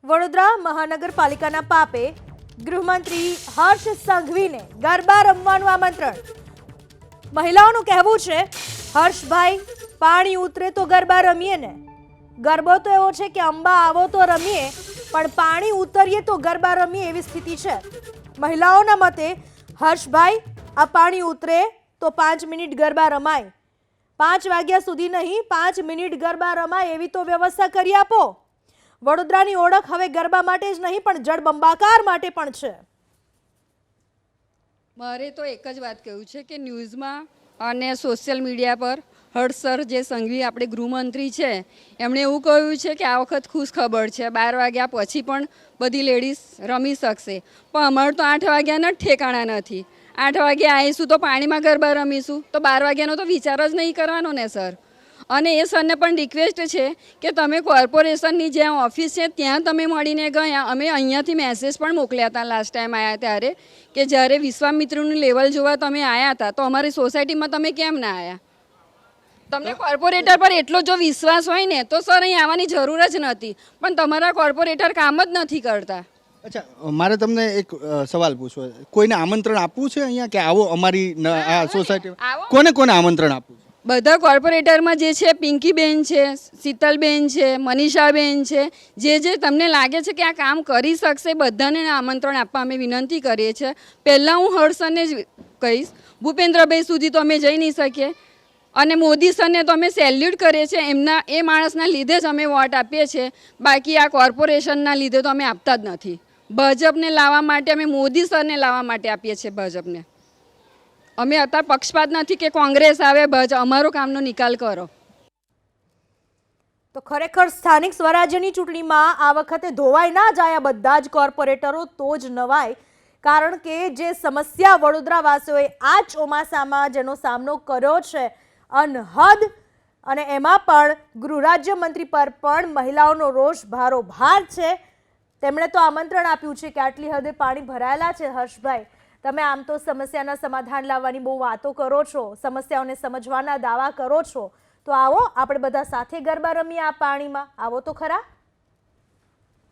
વડોદરા મહાનગરપાલિકાના પાપે ગૃહમંત્રી હર્ષ સંઘવીને ગરબા રમવાનું આમંત્રણ. મહિલાઓનું કહેવું છે, હર્ષભાઈ પાણી ઉતરે તો ગરબા રમીએ ને. ગરબો તો એવો છે કે અંબા આવો તો રમીએ, પણ પાણી ઉતરીએ તો ગરબા રમીએ એવી સ્થિતિ છે. મહિલાઓના મતે હર્ષભાઈ આ પાણી ઉતરે તો 5 મિનિટ ગરબા રમાય, 5 વાગ્યા સુધી નહીં 5 મિનિટ ગરબા રમાય એવી તો વ્યવસ્થા કરી આપો. વડોદરાની ઓળખ હવે ગરબા માટે જ નહીં પણ જળબંબાકાર માટે પણ છે. મારે તો એક જ વાત કહ્યું છે કે ન્યૂઝમાં અને સોશિયલ મીડિયા પર હર્ષ સર જે સંઘવી આપણે ગૃહમંત્રી છે એમણે એવું કહ્યું છે કે આ વખત ખુશ ખબર છે, 12 વાગ્યા પછી પણ બધી લેડીઝ રમી શકશે. પણ અમારે તો 8 વાગ્યાના જ ઠેકાણા નથી. 8 વાગે આવીશું તો પાણીમાં ગરબા રમીશું, તો 12 વાગ્યાનો તો વિચાર જ નહીં કરવાનો ને સર. અને એ સરને પણ રિક્વેસ્ટ છે કે તમે કોર્પોરેશનની જ્યાં ઓફિસ છે ત્યાં તમે મળીને ગયા. અમે અહીંયાથી મેસેજ પણ મોકલ્યા હતા લાસ્ટ ટાઈમ આવ્યા ત્યારે કે જ્યારે વિશ્વામિત્રનું લેવલ જોવા તમે આવ્યા હતા તો અમારી સોસાયટીમાં તમે કેમ ના આવ્યા? તમને કોર્પોરેટર પર એટલો જો વિશ્વાસ હોય ને તો સર અહીં આવવાની જરૂર જ નથી, પણ તમારા કોર્પોરેટર કામ જ નથી કરતા. અચ્છા, મારે તમને એક સવાલ પૂછવો છે. કોઈને આમંત્રણ આપવું છે અહીંયા કે આવો અમારી આ સોસાયટી? કોને કોને આમંત્રણ આપવું છે? બધા કોર્પોરેટરમાં જે છે, પિંકીબેન છે, શીતલબેન છે, મનીષાબેન છે, જે તમને લાગે છે કે આ કામ કરી શકશે બધાને આમંત્રણ આપવા અમે વિનંતી કરીએ છીએ. પહેલાં હું હર્ષને જ કહીશ, ભૂપેન્દ્રભાઈ સુધી તો અમે જઈ નહીં શકીએ અને મોદી સરને તો અમે સેલ્યુટ કરીએ છીએ. એમના એ માણસના લીધે જ અમે વોટ આપીએ છીએ, બાકી આ કોર્પોરેશનના લીધે તો અમે આપતા જ નથી. ભાજપને લાવવા માટે અમે મોદી સરને લાવવા માટે આપીએ છીએ ભાજપને. અમે અત્યારે પક્ષપાત નથી કે કોંગ્રેસ આવે, ભાજપ, અમારો કામનો નિકાલ કરો. તો ખરેખર સ્થાનિક સ્વરાજ્યની ચૂંટણીમાં આ વખતે ધોવાઈ ના જાય બધા જ કોર્પોરેટરો તો જ નવાય. કારણ કે જે સમસ્યા વડોદરાવાસીઓએ આ ચોમાસામાં જેનો સામનો કર્યો છે અનહદ, અને એમાં પણ ગૃહ રાજ્યમંત્રી પર પણ મહિલાઓનો રોષ ભારોભાર છે. તેમણે તો આમંત્રણ આપ્યું છે કે આટલી હદે પાણી ભરાયેલા છે હર્ષભાઈ, તમે આમ તો સમસ્યાના સમાધાન લાવવાની બહુ વાતો કરો છો, સમસ્યાઓને સમજવાના દાવા કરો છો, તો આવો આપણે બધા સાથે ગરબા રમીએ આ પાણીમાં. આવો તો ખરા.